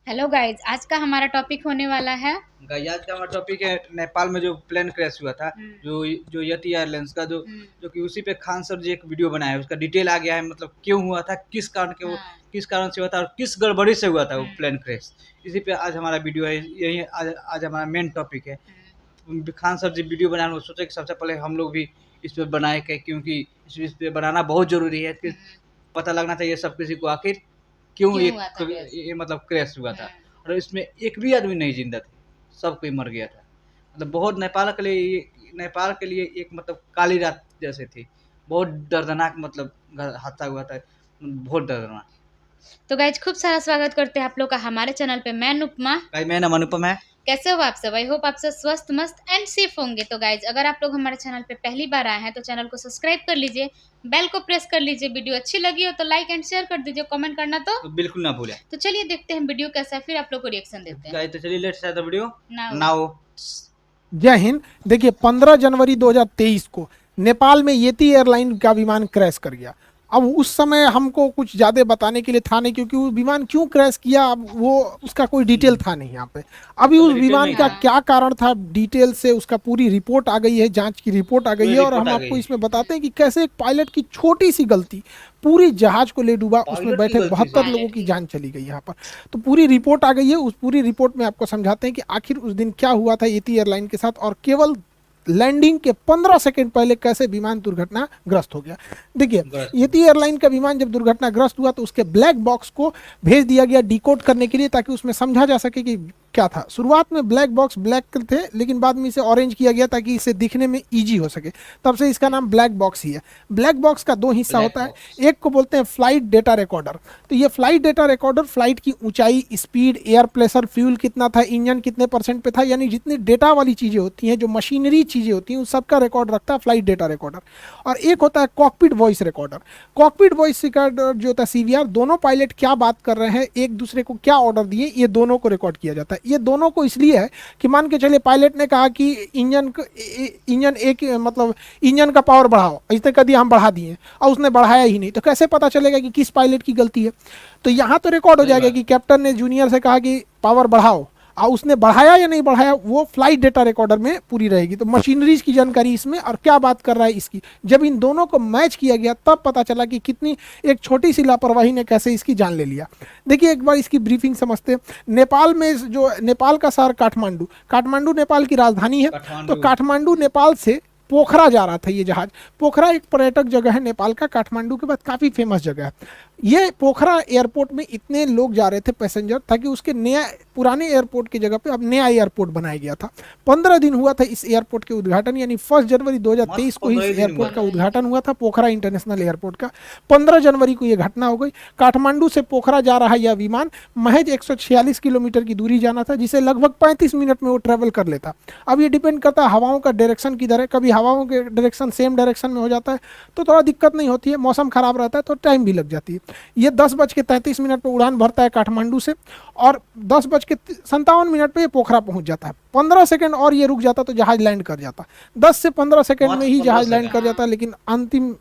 Hello guys, आज का हमारा टॉपिक होने वाला है। गाइस आज का हमारा टॉपिक है नेपाल में जो प्लेन क्रैश हुआ था। हम्म, जो जो यति एयरलाइंस का जो हम्म, जो कि उसी पे खान सर जी एक वीडियो बनाया है, उसका डिटेल आ गया है, मतलब क्यों हुआ था, किस कारण के वो हाँ, किस कारण से हुआ था और किस गड़बड़ी से हुआ था वो हम्म, प्लेन क्रैश। इसी पे आज हमारा वीडियो है, यही आज हमारा मेन टॉपिक है। हम्म, खान सर जी वीडियो बनाने को सोचे कि सबसे पहले हम लोग भी इस पे बनाए के, क्योंकि इस पे बनाना बहुत ज़रूरी है कि हम्म, पता लगना चाहिए सब किसी को आखिर क्यों क्यों हुआ था क्रैश। ये मतलब क्रैश हुआ था। हम्म, और इसमें एक भी आदमी नहीं जिंदा थे, सब कोई मर गया था। मतलब बहुत नेपाल के लिए एक मतलब काली रात जैसे थी। बहुत दर्दनाक मतलब हादसा हुआ था, बहुत दर्दनाक। तो गाइज खूब सारा स्वागत करते हैं आप लोग का हमारे चैनल पे। मैं अनुपमा। भाई मेरा नाम अनुपम है। कैसे हो आप सब? आई होप आप सब स्वस्थ मस्त एंड सेफ होंगे। तो गाइज अगर आप लोग हमारे चैनल पे पहली बार आए हैं तो चैनल को सब्सक्राइब कर लीजिए, बेल को प्रेस कर लीजिए, वीडियो अच्छी लगी हो तो लाइक एंड शेयर कर दीजिए, कमेंट करना तो बिल्कुल ना भूलें। तो चलिए देखते हैं वीडियो कैसा है, फिर आप लोग को रिएक्शन देते हैं। गाइस तो चलिए let's start the video now now. जय हिंद। देखिए 15 जनवरी 2023 को नेपाल में येती एयरलाइन का विमान क्रैश कर गया। अब उस समय हमको कुछ ज़्यादा बताने के लिए था नहीं, क्योंकि वो विमान क्यों क्रैश किया अब वो उसका कोई डिटेल था नहीं यहाँ पे। अभी उस डिटेल विमान नहीं का था। हाँ, क्या कारण था डिटेल से उसका पूरी रिपोर्ट आ गई है, जांच की रिपोर्ट आ गई पूरी है, और रिपोर्ट हम आ गई आपको है। इसमें बताते हैं कि कैसे एक पायलट की छोटी सी गलती पूरी जहाज को ले डूबा, उसमें पायलट की बैठे गलती से 72 लोगों पायलट की की। जान चली गई यहाँ पर। तो पूरी रिपोर्ट आ गई है, उस पूरी रिपोर्ट में आपको समझाते हैं कि आखिर उस दिन क्या हुआ था येती एयरलाइन के साथ, और केवल लैंडिंग के 15 सेकंड पहले कैसे विमान दुर्घटनाग्रस्त हो गया। देखिए, ग्रस्त हुआ। येती एयरलाइन का विमान जब दुर्घटनाग्रस्त हुआ तो उसके ब्लैक बॉक्स को भेज दिया गया डिकोड करने के लिए, ताकि उसमें समझा जा सके कि क्या था। शुरुआत में ब्लैक बॉक्स ब्लैक थे, लेकिन बाद में इसे ऑरेंज किया गया ताकि इसे दिखने में इजी हो सके। तब से इसका नाम ब्लैक बॉक्स ही है। ब्लैक बॉक्स का दो हिस्सा ब्लैक होता है। बॉक्स। एक को बोलते हैं फ्लाइट डेटा रिकॉर्डर। तो ये फ्लाइट डेटा रिकॉर्डर फ्लाइट की ऊंचाई, स्पीड, एयर प्रेशर, फ्यूल कितना था, इंजन कितने परसेंट पे था, यानी जितनी डेटा वाली चीज़ें होती हैं, जो मशीनरी चीज़ें होती हैं, उन सबका रिकॉर्ड रखता है फ्लाइट डेटा रिकॉर्डर। और एक होता है cockpit voice recorder. Cockpit voice recorder जो होता है सीवीआर, दोनों पायलट क्या बात कर रहे हैं, एक दूसरे को क्या ऑर्डर दिए, ये दोनों को रिकॉर्ड किया जाता है। ये दोनों को इसलिए है कि मान के चलिए पायलट ने कहा कि इंजन एक मतलब इंजन का पावर बढ़ाओ, इसने कह दिया हम बढ़ा दिए, और उसने बढ़ाया ही नहीं, तो कैसे पता चलेगा कि किस पायलट की गलती है। तो यहाँ तो रिकॉर्ड हो सही जाएगा बात। कि कैप्टन ने जूनियर से कहा कि पावर बढ़ाओ, और उसने बढ़ाया या नहीं बढ़ाया वो फ्लाइट डेटा रिकॉर्डर में पूरी रहेगी। तो मशीनरीज की जानकारी इसमें, और क्या बात कर रहा है इसकी, जब इन दोनों को मैच किया गया तब पता चला कि कितनी एक छोटी सी लापरवाही ने कैसे इसकी जान ले लिया। देखिए एक बार इसकी ब्रीफिंग समझते हैं। नेपाल में जो नेपाल का शहर काठमांडू, काठमांडू नेपाल की राजधानी है। तो काठमांडू। काठमांडू नेपाल से पोखरा जा रहा था ये जहाज। पोखरा एक पर्यटक जगह है नेपाल का, काठमांडू के बाद काफ़ी फेमस जगह है। ये पोखरा एयरपोर्ट में इतने लोग जा रहे थे पैसेंजर, ताकि उसके नया पुराने एयरपोर्ट की जगह पे अब नया एयरपोर्ट बनाया गया था। 15 दिन हुआ था इस एयरपोर्ट के उद्घाटन, यानी 1 जनवरी 2023 मस्त को ही 15 इस दिन हुआ एयरपोर्ट का था। उद्घाटन हुआ था, पोखरा इंटरनेशनल एयरपोर्ट का। 15 जनवरी को ये घटना हो गई। काठमांडू से पोखरा जा रहा यह विमान महज 146 किलोमीटर की दूरी जाना था, जिसे लगभग 35 मिनट में वो ट्रेवल कर लेता। अब ये डिपेंड करता है हवाओं का डायरेक्शन किधर है। कभी हवाओं के डायरेक्शन सेम डायरेक्शन में हो जाता है तो थोड़ा दिक्कत नहीं होती है, मौसम खराब रहता है तो टाइम भी लग जाती है। ये 10:33 पर उड़ान भरता है काठमांडू से, और 10:57 पे ये पोखरा पहुंच जाता है। 15 सेकंड और ये रुक जाता तो जहाज लैंड कर जाता। 10 से 15 सेकंड में मस्त ही 15 जहाज लैंड सेकंड। कर जाता, लेकिन अंतिम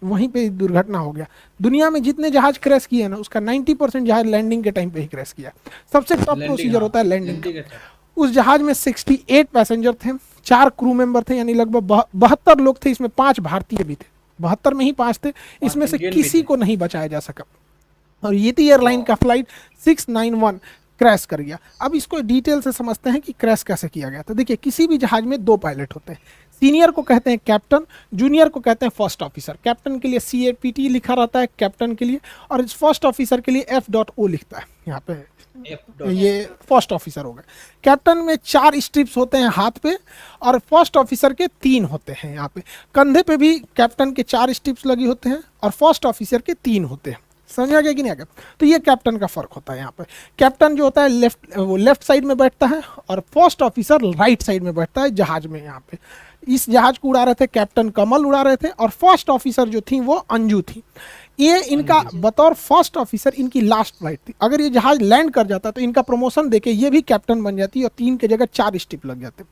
वहीं पे दुर्घटना हो गया। दुनिया में जितने जहाज क्रैश किए ना, उसका 90% जहाज लैंडिंग के टाइम पे ही क्रैश किया। सबसे टफ लैंडिंग, प्रोसीजर हाँ होता है लैंडिंग का। लैंडिंग अच्छा। उस जहाज में 68 पैसेंजर थे, 4 क्रू मेंबर थे, यानी लगभग 72 लोग थे। इसमें 5 भारतीय भी थे, 72 में ही 5 थे। इसमें से इंडियन भी किसी थे। को नहीं बचाया जा सका, और येती एयरलाइन का फ्लाइट 691 क्रैश कर गया। अब इसको डिटेल से समझते हैं कि क्रैश कैसे किया गया। तो देखिए, किसी भी जहाज में 2 पायलट होते हैं। सीनियर को कहते हैं कैप्टन, जूनियर को कहते हैं फर्स्ट ऑफिसर। कैप्टन के लिए CAPT लिखा रहता है कैप्टन के लिए, और इस फर्स्ट ऑफिसर के लिए F.O लिखता है यहाँ पे। ये फर्स्ट ऑफिसर हो गए। कैप्टन में 4 स्ट्रिप्स होते हैं हाथ पे, और फर्स्ट ऑफिसर के 3 होते हैं यहाँ पे। कंधे पे भी कैप्टन के 4 स्ट्रिप्स लगी होते हैं, और फर्स्ट ऑफिसर के 3 होते हैं। समझ आ गया कि नहीं आ गया? तो ये कैप्टन का फर्क होता है यहाँ पे। कैप्टन जो होता है लेफ्ट साइड में बैठता है, और फर्स्ट ऑफिसर राइट साइड में बैठता है जहाज में। यहाँ पे इस जहाज को उड़ा रहे थे कैप्टन कमल उड़ा रहे थे, और फर्स्ट ऑफिसर जो थी वो अंजू थी। ये इनका बतौर फर्स्ट ऑफिसर इनकी लास्ट फ्लाइट थी। अगर ये जहाज लैंड कर जाता तो इनका प्रमोशन देके ये भी कैप्टन बन जाती और 3 की जगह 4 स्टिप लग जाते।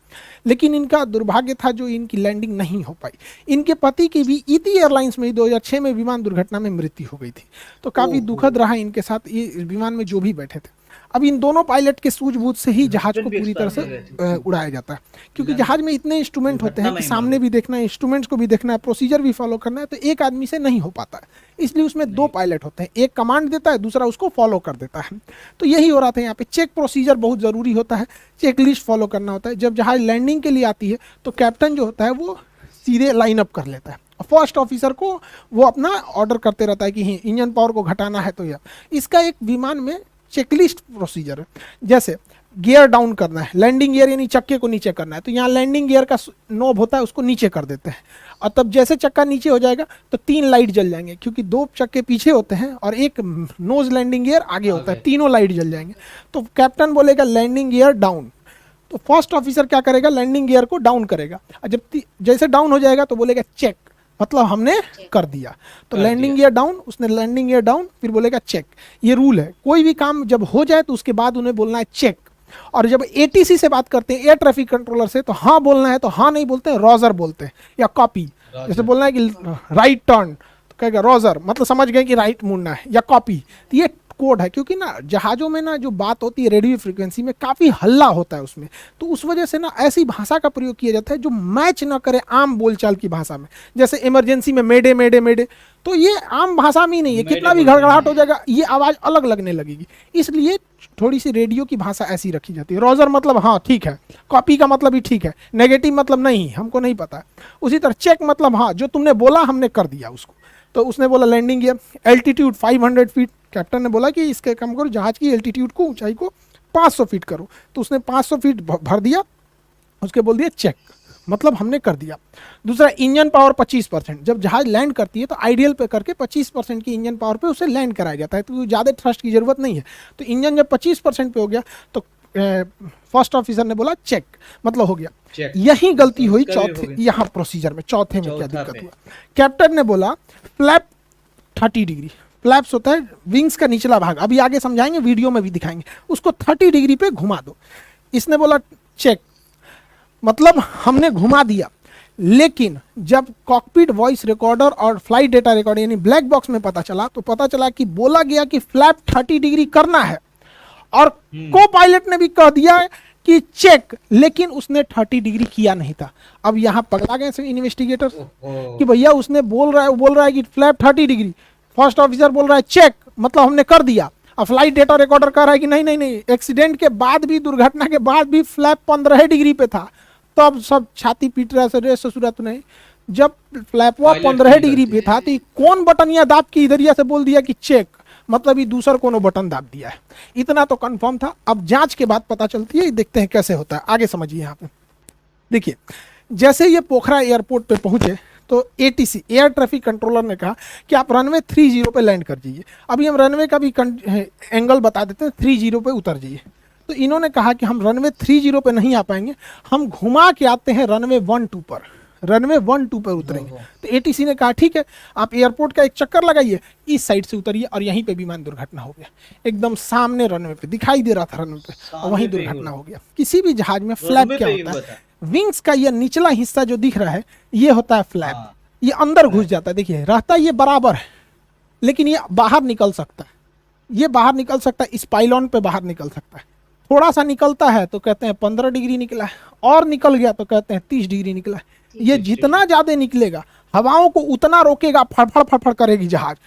लेकिन इनका दुर्भाग्य था जो इनकी लैंडिंग नहीं हो पाई। इनके पति की भी ईटी एयरलाइंस में 2006 में विमान दुर्घटना में मृत्यु हो गई थी। तो काफ़ी दुखद रहा इनके साथ, ये विमान में जो भी बैठे थे। अब इन दोनों पायलट के सूझबूझ से ही जहाज को भी पूरी तरह expert से हो गए। उड़ाया जाता है, क्योंकि जहाज में इतने इंस्ट्रूमेंट होते हैं कि दुर्घटना में सामने भी देखना है, इंस्ट्रूमेंट्स को भी देखना है, प्रोसीजर भी फॉलो करना है, तो एक आदमी से नहीं हो पाता है। इसलिए उसमें दो पायलट होते हैं, एक कमांड देता है, दूसरा उसको फॉलो कर देता है। तो यही हो रहा था यहाँ पे। चेक प्रोसीजर बहुत ज़रूरी होता है, चेक लिस्ट फॉलो करना होता है। जब जहाज लैंडिंग के लिए आती है तो कैप्टन जो होता है वो सीधे लाइन अप कर लेता है, फर्स्ट ऑफिसर को वो अपना ऑर्डर करते रहता है कि इंजन पावर को घटाना है। तो यह इसका एक विमान में चेकलिस्ट प्रोसीजर है। जैसे गियर डाउन करना है, लैंडिंग गियर यानी चक्के को नीचे करना है, तो यहाँ लैंडिंग गियर का नोब होता है, उसको नीचे कर देते हैं, और तब जैसे चक्का नीचे हो जाएगा तो 3 लाइट जल जाएंगे, क्योंकि 2 चक्के पीछे होते हैं और एक नोज लैंडिंग गियर आगे होता है, तीनों लाइट जल जाएंगे। तो कैप्टन बोलेगा लैंडिंग गियर डाउन, तो फर्स्ट ऑफिसर क्या करेगा, लैंडिंग गियर को डाउन करेगा, और जब जैसे डाउन हो जाएगा तो बोलेगा चेक, मतलब हमने कर दिया। तो लैंडिंग गियर डाउन, उसने लैंडिंग गियर डाउन, फिर बोलेगा चेक। ये रूल है, कोई भी काम जब हो जाए तो उसके बाद उन्हें बोलना है चेक। और जब एटीसी से बात करते हैं, एयर ट्रैफिक कंट्रोलर से, तो हाँ बोलना है तो हाँ नहीं बोलते हैं, रॉजर बोलते हैं, या कॉपी। जैसे बोलना है कि राइट टर्न, तो कहेगा रॉजर, मतलब समझ गए कि राइट मुड़ना है, या कॉपी। तो ये कोड है, क्योंकि ना जहाज़ों में ना जो बात होती है रेडियो फ्रीक्वेंसी में काफ़ी हल्ला होता है उसमें, तो उस वजह से ना ऐसी भाषा का प्रयोग किया जाता है जो मैच ना करे आम बोलचाल की भाषा में। जैसे इमरजेंसी में मेडे मेडे मेडे, तो ये आम भाषा में ही नहीं है, कितना भी घड़घड़ाहट हो जाएगा ये आवाज़ अलग लगने लगेगी, इसलिए थोड़ी सी रेडियो की भाषा ऐसी रखी जाती है। रॉजर मतलब हाँ ठीक है, कॉपी का मतलब भी ठीक है, नेगेटिव मतलब नहीं हमको नहीं पता। उसी तरह चेक मतलब हाँ जो तुमने बोला हमने कर दिया उसको। तो उसने बोला landing gear, altitude 500 feet, captain ने बोला कि इसके कम करो, जहाज की एल्टीट्यूड को, ऊंचाई को 500 फीट करो, तो उसने 500 फीट भर दिया, उसके बोल दिया चेक, मतलब हमने कर दिया। दूसरा इंजन पावर 25%, जब जहाज लैंड करती है तो आइडियल पे करके 25% की इंजन पावर पे उसे लैंड कराया जाता है, तो ज़्यादा थ्रस्ट की जरूरत नहीं है। तो इंजन जब 25% पे हो गया तो फर्स्ट ऑफिसर ने बोला चेक, मतलब हो गया। यही गलती हुई चौथे यहाँ प्रोसीजर में, चौथे में क्या दिक्कत हुआ, कैप्टन ने बोला फ्लैप 30 डिग्री, फ्लैप्स होता है विंग्स का निचला भाग, अभी आगे समझाएंगे, वीडियो में भी दिखाएंगे, उसको 30 डिग्री पे घुमा दो। इसने बोला चेक, मतलब हमने घुमा दिया। लेकिन जब कॉकपिट वॉइस रिकॉर्डर और फ्लाइट डेटा रिकॉर्डर यानी ब्लैक बॉक्स में पता चला, तो पता चला कि बोला गया कि फ्लैप 30 डिग्री करना है, और को पायलट ने भी कह दिया कि चेक, लेकिन उसने 30 डिग्री किया नहीं था। अब यहाँ पकड़ा गए इन्वेस्टिगेटर कि भैया उसने बोल रहा है कि फ्लैप 30 डिग्री, फर्स्ट ऑफिसर बोल रहा है चेक, मतलब हमने कर दिया। अब फ्लाइट डेटा रिकॉर्डर कह रहा है कि नहीं, एक्सीडेंट के बाद भी, दुर्घटना के बाद भी फ्लैप 15 डिग्री पे था। तब सब छाती पीट रहा है, ससुरात नहीं, जब फ्लैप 15 डिग्री पे था तो कौन बटन या दाब के इधरिया से बोल दिया कि चेक, मतलब ये दूसरा कोनो बटन दाब दिया है। इतना तो कंफर्म था। अब जांच के बाद पता चलती है, देखते हैं कैसे होता है, आगे समझिए। यहाँ पे देखिए, जैसे ये पोखरा एयरपोर्ट पे पहुंचे तो एटीसी एयर ट्रैफिक कंट्रोलर ने कहा कि आप रनवे 30 पे लैंड कर जाइए। अभी हम रनवे का भी एंगल बता देते हैं, 30 पे उतर जाइए। तो इन्होंने कहा कि हम रनवे 30 पे नहीं आ पाएंगे, हम घुमा के आते हैं रनवे 12 पर, रनवे 12 पर उतरेंगे। तो एटीसी ने कहा ठीक है, आप एयरपोर्ट का एक चक्कर लगाइए, इस साइड से उतरिए, और यहीं पे विमान दुर्घटना हो गया। एकदम सामने रनवे पे दिखाई दे रहा था, रनवे पे, और वहीं दुर्घटना हो गया। किसी भी जहाज में फ्लैप क्या होता है, विंग्स का ये निचला हिस्सा जो दिख रहा है ये होता है फ्लैप, ये अंदर घुस जाता है। देखिए रहता ये बराबर है, लेकिन ये बाहर निकल सकता है, ये बाहर निकल सकता है, इस पाइलॉन पे बाहर निकल सकता है। थोड़ा सा निकलता है तो कहते हैं 15 डिग्री निकला है, और निकल गया तो कहते हैं 30 डिग्री निकला है। ये जितना ज्यादा निकलेगा हवाओं को उतना रोकेगा, फड़फड़ फड़फड़ करेगी जहाज,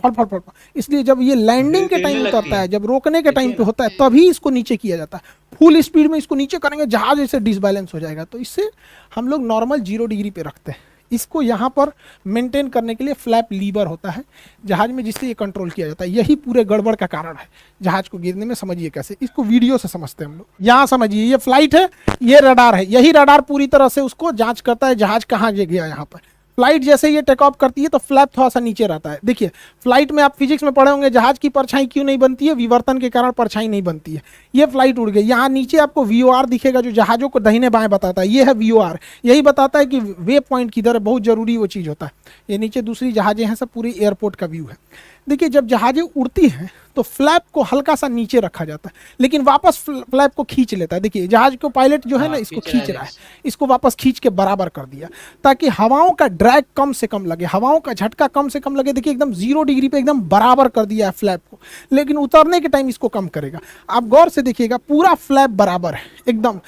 फड़फड़ फड़फड़। इसलिए जब ये लैंडिंग के टाइम उतरता है, जब रोकने के टाइम पे होता है, तभी इसको नीचे किया जाता है। फुल स्पीड में इसको नीचे करेंगे, जहाज ऐसे डिसबैलेंस हो जाएगा। तो इससे हम लोग नॉर्मल 0 डिग्री पे रखते हैं। इसको यहाँ पर मेंटेन करने के लिए फ्लैप लीवर होता है जहाज में, जिससे ये कंट्रोल किया जाता है। यही पूरे गड़बड़ का कारण है जहाज को गिरने में। समझिए कैसे, इसको वीडियो से समझते हैं हम लोग। यहाँ समझिए, ये फ्लाइट है, ये रडार है, यही रडार पूरी तरह से उसको जांच करता है जहाज कहाँ गया। यहाँ पर फ्लाइट जैसे ये टेक ऑफ करती है तो फ्लैप थोड़ा सा नीचे रहता है। देखिए फ्लाइट में आप फिजिक्स में पढ़े होंगे, जहाज की परछाई क्यों नहीं बनती है, विवर्तन के कारण परछाई नहीं बनती है। ये फ्लाइट उड़ गई, यहाँ नीचे आपको VOR दिखेगा जो जहाजों को दाहिने बाएं बताता है, ये है VOR, यही बताता है कि वे पॉइंट किधर है, बहुत जरूरी वो चीज़ होता है। ये नीचे दूसरी जहाजें हैं, सब पूरी एयरपोर्ट का व्यू है। देखिए जब जहाजें उड़ती हैं तो फ्लैप को हल्का सा नीचे रखा जाता है, लेकिन वापस फ्लैप को खींच लेता है। देखिए जहाज को पायलट जो है ना, हाँ, इसको खींच रहा खींच है। रहा है, इसको वापस खींच के बराबर कर दिया ताकि हवाओं का ड्रैग कम से कम लगे, हवाओं का झटका कम से कम लगे। देखिए एकदम 0 डिग्री पे एकदम बराबर कर दिया है फ्लैप को, लेकिन उतरने के टाइम इसको कम करेगा। आप गौर से देखिएगा पूरा फ्लैप बराबर है एकदम।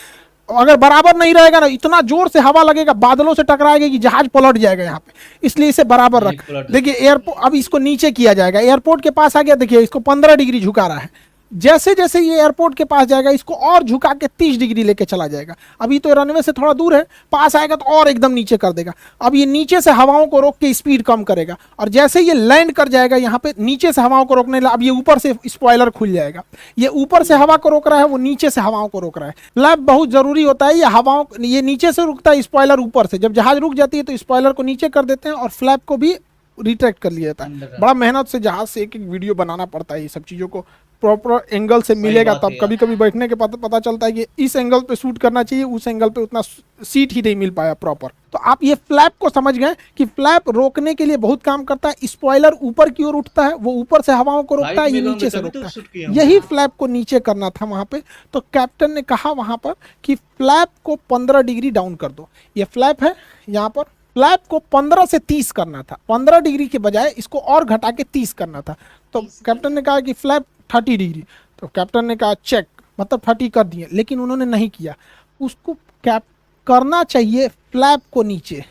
अगर बराबर नहीं रहेगा ना, इतना जोर से हवा लगेगा, बादलों से टकराएगा कि जहाज पलट जाएगा यहाँ पे, इसलिए इसे बराबर नहीं, रख। पलट देखिए एयरपोर्ट, अब इसको नीचे किया जाएगा, एयरपोर्ट के पास आ गया, देखिए इसको 15 डिग्री झुका रहा है। जैसे जैसे ये एयरपोर्ट के पास जाएगा इसको और झुका के 30 डिग्री लेके चला जाएगा। अभी तो रनवे से थोड़ा दूर है, पास आएगा तो और एकदम नीचे कर देगा। अब ये नीचे से हवाओं को रोक के स्पीड कम करेगा, और जैसे ये लैंड कर जाएगा यहाँ पे, नीचे से हवाओं को रोकने लगा। अब ये ऊपर से स्पॉइलर खुल जाएगा, ये ऊपर से हवा को रोक रहा है, वो नीचे से हवाओं को रोक रहा है। फ्लैप बहुत जरूरी होता है, ये हवाओं, ये नीचे से रुकता है, स्पॉइलर ऊपर से। जब जहाज रुक जाती है तो स्पॉइलर को नीचे कर देते हैं और फ्लैप को भी रिट्रैक्ट कर लिया जाता है। बड़ा मेहनत से जहाज से एक एक वीडियो बनाना पड़ता है, ये सब चीज़ों को प्रॉपर एंगल से मिलेगा बात तब। है कभी कभी बैठने के पता चलता है कि इस एंगल पे शूट करना चाहिए, उस एंगल पे उतना सीट ही नहीं मिल पाया प्रॉपर। तो आप ये फ्लैप को समझ गए कि फ्लैप रोकने के लिए बहुत काम करता है। स्पॉइलर ऊपर की ओर उठता है, वो ऊपर से हवाओं को रोकता है, ये नीचे से रोकता है। यही फ्लैप को नीचे करना था वहां पे। तो कैप्टन ने कहा वहां पर कि फ्लैप को 15 डिग्री डाउन कर दो। ये फ्लैप है यहाँ पर, फ्लैप को 15 से 30 करना था, 15 डिग्री के बजाय इसको और घटा के 30 करना था। तो कैप्टन ने कहा कि फ्लैप 30 डिग्री, तो कैप्टन ने कहा चेक, मतलब 30 कर दिए, लेकिन उन्होंने नहीं किया। उसको कैप करना चाहिए फ्लैप को नीचे,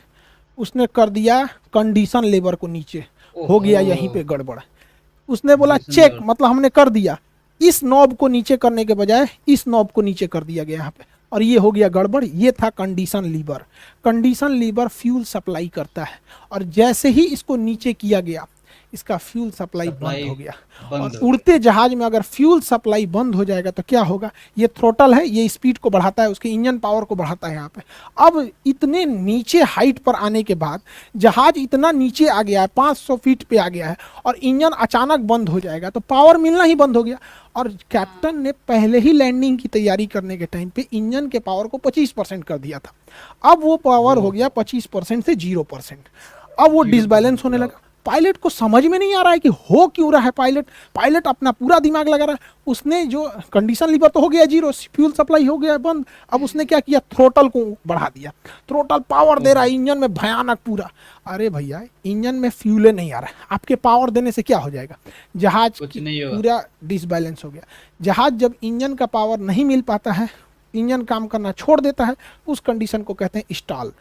उसने कर दिया कंडीशन लेबर को नीचे। हो गया यहीं पे गड़बड़। उसने बोला चेक, मतलब हमने कर दिया, इस नॉब को नीचे करने के बजाय इस नॉब को नीचे कर दिया गया यहाँ पे, और ये हो गया गड़बड़। ये था condition lever. Condition lever fuel supply करता है, और जैसे ही इसको नीचे किया गया इसका फ्यूल सप्लाई बंद हो गया। और उड़ते जहाज में अगर फ्यूल सप्लाई बंद हो जाएगा तो क्या होगा, ये थ्रोटल है, ये स्पीड को बढ़ाता है, उसके इंजन पावर को बढ़ाता है यहाँ पे। अब इतने नीचे हाइट पर आने के बाद जहाज इतना नीचे आ गया है, 500 फीट पे आ गया है, और इंजन अचानक बंद हो जाएगा तो पावर मिलना ही बंद हो गया। और कैप्टन ने पहले ही लैंडिंग की तैयारी करने के टाइम पे इंजन के पावर को 25% कर दिया था। अब वो पावर हो गया 25% से 0%। अब वो डिसबैलेंस होने लगा। पायलट को समझ में नहीं आ रहा है कि हो क्यों रहा है। पायलट अपना पूरा दिमाग लगा रहा है। उसने जो कंडीशन लीवर तो हो गया 0, फ्यूल सप्लाई हो गया बंद। अब उसने क्या किया, थ्रोटल को बढ़ा दिया। थ्रोटल पावर दे रहा है इंजन में भयानक पूरा। अरे भैया इंजन में फ्यूल नहीं आ रहा है, आपके पावर देने से क्या हो जाएगा, जहाज पूरा डिसबैलेंस हो गया। जहाज जब इंजन का पावर नहीं मिल पाता है, इंजन काम करना छोड़ देता है, उस कंडीशन को कहते हैं स्टॉल।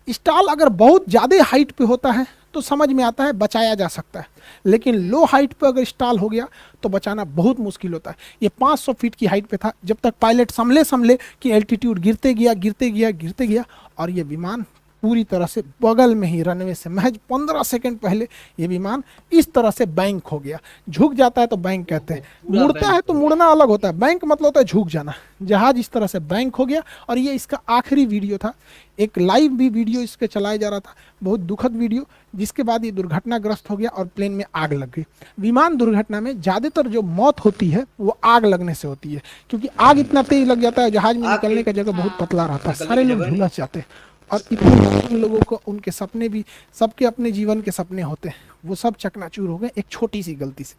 स्टॉल अगर बहुत ज़्यादा हाइट पे होता है तो समझ में आता है, बचाया जा सकता है, लेकिन लो हाइट पे अगर स्टॉल हो गया तो बचाना बहुत मुश्किल होता है। ये 500 फीट की हाइट पे था जब तक पायलट संभले कि एल्टीट्यूड गिरते गया और ये विमान पूरी तरह से बगल में ही रनवे से महज 15 सेकंड पहले ये विमान इस तरह से बैंक हो गया। झुक जाता है तो बैंक कहते हैं, मुड़ता है तो मुड़ना अलग होता है, बैंक मतलब होता है झुक जाना। जहाज इस तरह से बैंक हो गया और ये इसका आखिरी वीडियो था। एक लाइव भी वीडियो इसके चलाया जा रहा था, बहुत दुखद वीडियो, जिसके बाद ये दुर्घटनाग्रस्त हो गया और प्लेन में आग लग गई। विमान दुर्घटना में ज़्यादातर जो मौत होती है वो आग लगने से होती है, क्योंकि आग इतना तेज लग जाता है, जहाज में निकलने का जगह बहुत पतला रहता है, सारे लोग झुलस जाते हैं। और इतने लोगों को उनके सपने भी, सबके अपने जीवन के सपने होते हैं, वो सब चकनाचूर हो गए एक छोटी सी गलती से।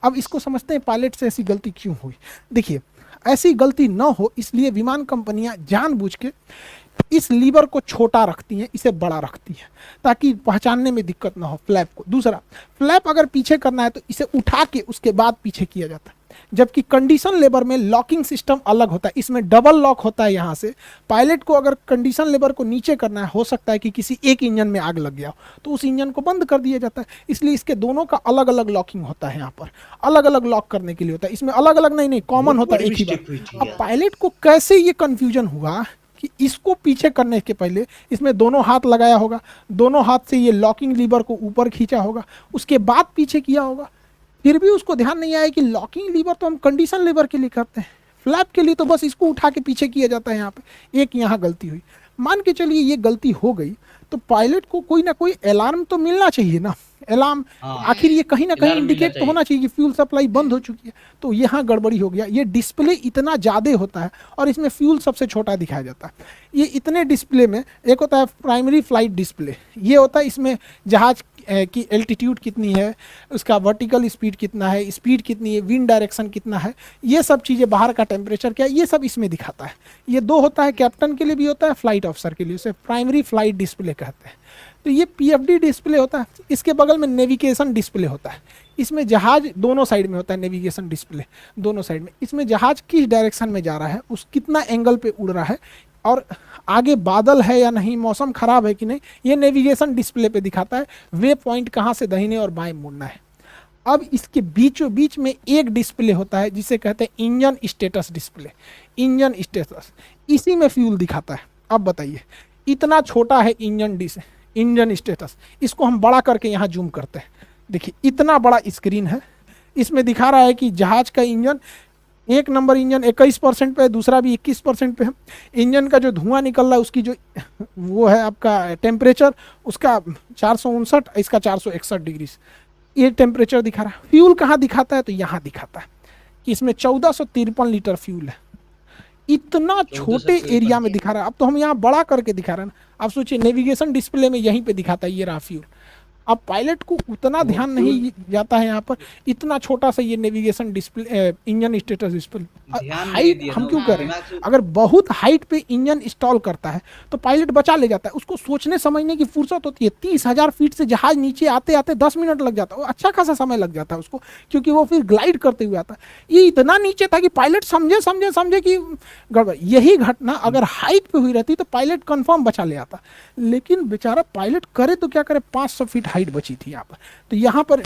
अब इसको समझते हैं पायलट से ऐसी गलती क्यों हुई। देखिए ऐसी गलती ना हो इसलिए विमान कंपनियां जानबूझ के इस लीवर को छोटा रखती हैं, इसे बड़ा रखती हैं, ताकि पहचानने में दिक्कत ना हो फ्लैप को। दूसरा, फ्लैप अगर पीछे करना है तो इसे उठा के उसके बाद पीछे किया जाता है, जबकि कंडीशन लेबर में लॉकिंग सिस्टम अलग होता है, इसमें डबल लॉक होता है। यहाँ से पायलट को अगर कंडीशन लेबर को नीचे करना है, हो सकता है कि किसी एक इंजन में आग लग गया हो तो उस इंजन को बंद कर दिया जाता है, इसलिए इसके दोनों का अलग अलग लॉकिंग होता है। यहाँ पर अलग अलग लॉक करने के लिए होता है, इसमें अलग अलग नहीं कॉमन होता है एक ही बार। अब पायलट को कैसे ये कन्फ्यूजन हुआ कि इसको पीछे करने के पहले इसमें दोनों हाथ लगाया होगा, दोनों हाथ से ये लॉकिंग लीवर को ऊपर खींचा होगा, उसके बाद पीछे किया होगा। फिर भी उसको ध्यान नहीं आया कि लॉकिंग लीवर तो हम कंडीशन लीवर के लिए करते हैं, फ्लैप के लिए तो बस इसको उठा के पीछे किया जाता है। यहाँ पे एक यहाँ गलती हुई, मान के चलिए ये गलती हो गई तो पायलट को कोई ना कोई अलार्म तो मिलना चाहिए ना, अलार्म आखिर ये कहीं ना कहीं इंडिकेट तो होना चाहिए कि फ्यूल सप्लाई बंद हो चुकी है। तो यहाँ गड़बड़ी हो गया। ये डिस्प्ले इतना ज़्यादा होता है और इसमें फ्यूल सबसे छोटा दिखाया जाता है। ये इतने डिस्प्ले में एक होता है प्राइमरी फ्लाइट डिस्प्ले, ये होता है इसमें जहाज कि एल्टीट्यूड कितनी है, उसका वर्टिकल स्पीड कितना है, स्पीड कितनी है, विंड डायरेक्शन कितना है, ये सब चीज़ें, बाहर का टेम्परेचर क्या है, ये सब इसमें दिखाता है। ये दो होता है, कैप्टन के लिए भी होता है, फ्लाइट ऑफिसर के लिए, उसे प्राइमरी फ्लाइट डिस्प्ले कहते हैं। तो ये पीएफडी डिस्प्ले होता है। इसके बगल में नेविगेशन डिस्प्ले होता है। इसमें जहाज दोनों साइड में होता है, नेविगेशन डिस्प्ले दोनों साइड में। इसमें जहाज किस डायरेक्शन में जा रहा है, उस कितना एंगल पे उड़ रहा है, और आगे बादल है या नहीं, मौसम खराब है कि नहीं, ये नेविगेशन डिस्प्ले पे दिखाता है। वे पॉइंट कहाँ से दाहिने और बाएं मुड़ना है। अब इसके बीचों बीच में एक डिस्प्ले होता है जिसे कहते हैं engine status display. Engine status, इसी में फ्यूल दिखाता है। अब बताइए, इतना छोटा है इंजन स्टेटस, इसको हम बड़ा करके यहाँ जूम करते हैं। देखिए इतना बड़ा स्क्रीन है, इसमें दिखा रहा है कि जहाज का इंजन, एक नंबर इंजन 21% पे है, दूसरा भी 21% पे है। इंजन का जो धुआं निकल रहा है, उसकी जो वो है आपका टेम्परेचर, उसका 459, इसका 461 डिग्री, ये टेम्परेचर दिखा रहा है। फ्यूल कहाँ दिखाता है, तो यहाँ दिखाता है कि इसमें 1453 लीटर फ्यूल है। इतना छोटे एरिया में दिखा रहा है। अब तो हम यहाँ बड़ा करके दिखा रहे हैं ना। आप सोचिए, नेविगेशन डिस्प्ले में यहीं पे दिखाता है ये रहा फ्यूल। अब पायलट को उतना ध्यान नहीं जाता है यहाँ पर, इतना छोटा सा ये navigation display, engine status display. Height हम क्यों करें, अगर बहुत हाइट पे इंजन इंस्टॉल करता है तो पायलट बचा ले जाता है, उसको सोचने समझने की फुर्सत होती है। 30,000 फीट से जहाज नीचे आते आते 10 मिनट लग जाता है, वो अच्छा खासा समय लग जाता है उसको, क्योंकि वो फिर ग्लाइड करते हुए आता है। ये इतना नीचे था कि पायलट समझे कि गड़बड़। यही घटना अगर हाइट पे हुई रहती तो पायलट कंफर्म बचा ले आता, लेकिन बेचारा पायलट करे तो क्या करे, 500 फीट हाइट बची थी यहाँ पर। तो यहाँ पर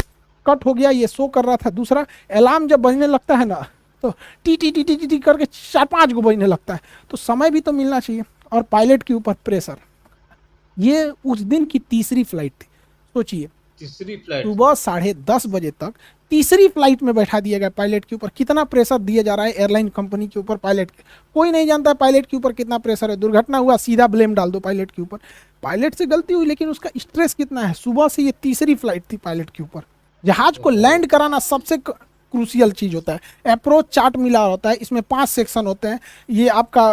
कट हो गया, ये शो कर रहा था। दूसरा, अलार्म जब बजने लगता है ना, तो T T T T T T करके 4-5 गो बजने लगता है, तो समय भी तो मिलना चाहिए। और पायलट के ऊपर प्रेशर, ये उस दिन की तीसरी फ्लाइट थी। सोचिए, तीसरी फ्लाइट, सुबह 10:30 बजे तक तीसरी फ्लाइट में बैठा दिया गया पायलट के ऊपर। कितना प्रेशर दिया जा रहा है एयरलाइन कंपनी के ऊपर, पायलट के। कोई नहीं जानता पायलट के ऊपर कितना प्रेशर है। दुर्घटना हुआ, सीधा ब्लेम डाल दो पायलट के ऊपर। पायलट से गलती हुई, लेकिन उसका स्ट्रेस कितना है। सुबह से ये तीसरी फ्लाइट थी पायलट के ऊपर। जहाज को लैंड कराना सबसे क्रूशियल चीज़ होता है। अप्रोच चार्ट मिला होता है, इसमें 5 सेक्शन होते हैं। ये आपका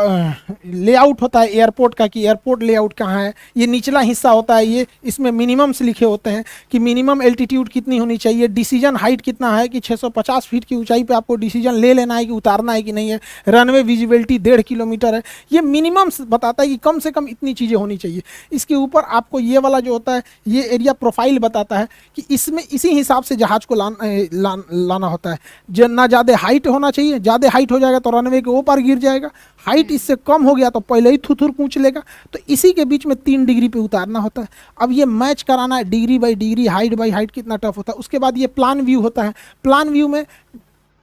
लेआउट होता है एयरपोर्ट का, कि एयरपोर्ट लेआउट कहाँ है। ये निचला हिस्सा होता है, ये इसमें मिनिमम्स लिखे होते हैं कि मिनिमम एल्टीट्यूड कितनी होनी चाहिए, डिसीजन हाइट कितना है कि 650 फीट की ऊंचाई पे आपको डिसीजन ले लेना है कि उतारना है कि नहीं है। रनवे विजिबिलिटी 1.5 किलोमीटर है। ये मिनिमम्स बताता है कि कम से कम इतनी चीज़ें होनी चाहिए। इसके ऊपर आपको ये वाला जो होता है, ये एरिया प्रोफाइल बताता है कि इसमें इसी हिसाब से जहाज को लाना होता है। ना ज़्यादा हाइट होना चाहिए, ज़्यादा हाइट हो जाएगा तो रनवे के ऊपर गिर जाएगा, हाइट इससे कम हो गया तो पहले ही थुथुर कूच लेगा। तो इसी के बीच में 3 डिग्री पे उतारना होता है। अब ये मैच कराना है degree by degree, height by height, कितना टफ होता है। उसके बाद ये प्लान व्यू होता है। प्लान व्यू में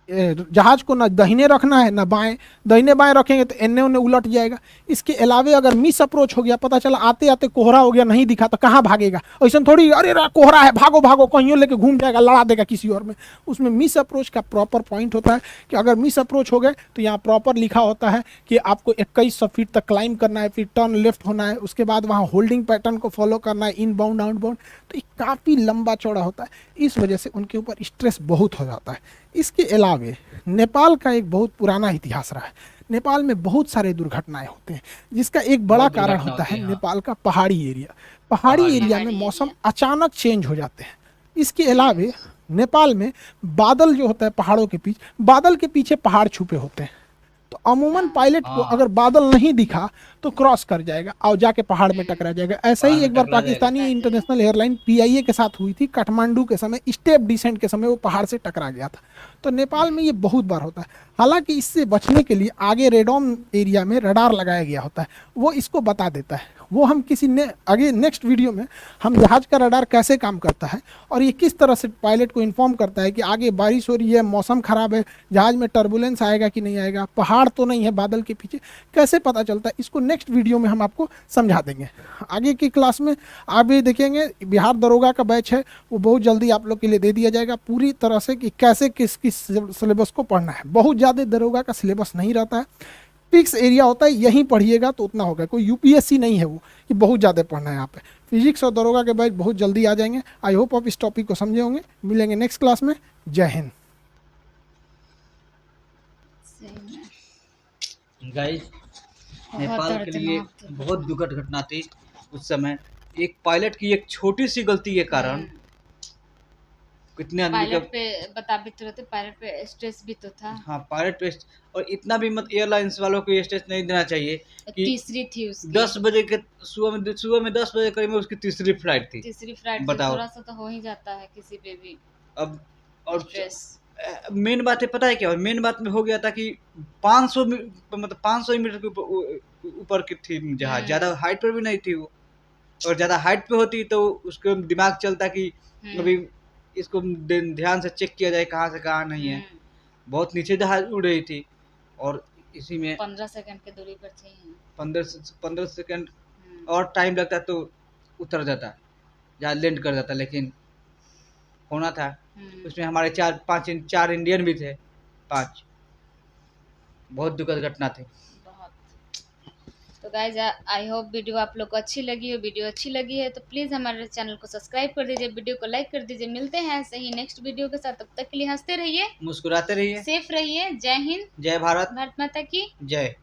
जहाज को ना दाहिने रखना है ना बाएं। दाहिने बाएं रखेंगे तो एन्ने उन्ने उलट जाएगा। इसके अलावे अगर मिस अप्रोच हो गया, पता चला आते आते कोहरा हो गया, नहीं दिखा, तो कहाँ भागेगा। ऐसा थोड़ी अरे कोहरा है भागो भागो, कहीं लेके घूम जाएगा, लड़ा देगा किसी और में। उसमें मिस अप्रोच का प्रॉपर पॉइंट होता है कि अगर मिस अप्रोच हो गए तो यहाँ प्रॉपर लिखा होता है कि आपको 2100 फीट तक क्लाइंब करना है, फिर टर्न लेफ्ट होना है, उसके बाद वहाँ होल्डिंग पैटर्न को फॉलो करना है, इन बाउंड आउट बाउंड। तो ये काफ़ी लंबा चौड़ा होता है, इस वजह से उनके ऊपर स्ट्रेस बहुत हो जाता है। इसके अलावे नेपाल का एक बहुत पुराना इतिहास रहा है। नेपाल में बहुत सारे दुर्घटनाएं होते हैं, जिसका एक बड़ा कारण होता है नेपाल का पहाड़ी एरिया। पहाड़ी एरिया में मौसम अचानक चेंज हो जाते हैं। इसके अलावे नेपाल में बादल जो होता है, पहाड़ों के पीछे, बादल के पीछे पहाड़ छुपे होते हैं। तो अमूमन पायलट को अगर बादल नहीं दिखा तो क्रॉस कर जाएगा और जाके पहाड़ में टकरा जाएगा। ऐसा ही एक बार पाकिस्तानी इंटरनेशनल एयरलाइन PIA के साथ हुई थी। काठमांडू के समय स्टेप डिसेंट के समय वो पहाड़ से टकरा गया था। तो नेपाल में ये बहुत बार होता है। हालांकि इससे बचने के लिए आगे रेडॉन एरिया में रडार लगाया गया होता है, वो इसको बता देता है। वो हम किसी ने आगे नेक्स्ट वीडियो में हम जहाज का रडार कैसे काम करता है और ये किस तरह से पायलट को इन्फॉर्म करता है कि आगे बारिश हो रही है, मौसम ख़राब है, जहाज में टर्बुलेंस आएगा कि नहीं आएगा, पहाड़ तो नहीं है बादल के पीछे, कैसे पता चलता है, इसको नेक्स्ट वीडियो में हम आपको समझा देंगे। आगे की क्लास में आप भी देखेंगे। बिहार दरोगा का बैच है, वो बहुत जल्दी आप लोग के लिए दे दिया जाएगा पूरी तरह से कि कैसे किस किस सिलेबस को पढ़ना है। बहुत ज़्यादा दरोगा का सिलेबस नहीं रहता है, फिक्स एरिया होता है, यहीं पढ़िएगा तो उतना होगा। कोई UPSC नहीं है वो कि बहुत ज़्यादा पढ़ना है यहाँ पे। फिजिक्स और दरोगा के बैच बहुत जल्दी आ जाएंगे। आई होप आप इस टॉपिक को समझे होंगे। मिलेंगे नेक्स्ट क्लास में। जय हिंद। गाइस, नेपाल के लिए बहुत दुखद घटना थी उस समय। एक पायलट की एक छोटी सी गलती के कारण कितने आदमी का, पायलट पे बता भी तो रहे थे, पायलट पे स्ट्रेस भी तो था। हाँ पायलट पे, और इतना भी मत एयरलाइंस वालों को ये स्ट्रेस नहीं देना चाहिए कि तीसरी थी उसकी, 10 बजे के सुबह में 10 बजे करीब में उसकी तीसरी फ्लाइट थी। तीसरी फ्लाइट थी, बताओ। थोड़ा सा तो हो ही जाता है किसी पे भी अब और स्ट्रेस। मेन बात है पता है क्या, मेन बात में हो गया था कि 500 मतलब 500 मीटर के ऊपर की थी जहाज, ज्यादा हाइट पर भी नहीं थी वो। और ज्यादा हाइट पे होती तो उसके दिमाग चलता कि अभी इसको ध्यान से चेक किया जाए कहाँ से कहाँ नहीं है। बहुत नीचे जहाज उड़ रही थी और इसी में 15 सेकंड की दूरी पर थी। 15 सेकंड और टाइम लगता तो उतर जाता, जहाज लैंड कर जाता, लेकिन होना था। उसमें हमारे 4 इंडियन भी थे, 5। बहुत दुखद घटना थी। बहुत। तो गाइज आई होप वीडियो आप लोग को अच्छी लगी हो। वीडियो अच्छी लगी है तो प्लीज़ हमारे चैनल को सब्सक्राइब कर दीजिए, वीडियो को लाइक कर दीजिए। मिलते हैं ऐसे ही नेक्स्ट वीडियो के साथ, तब तक के लिए हंसते रहिए, मुस्कुराते रहिए। सेफ रहिए। जय हिंद, जय भारत, भारत माता की जय।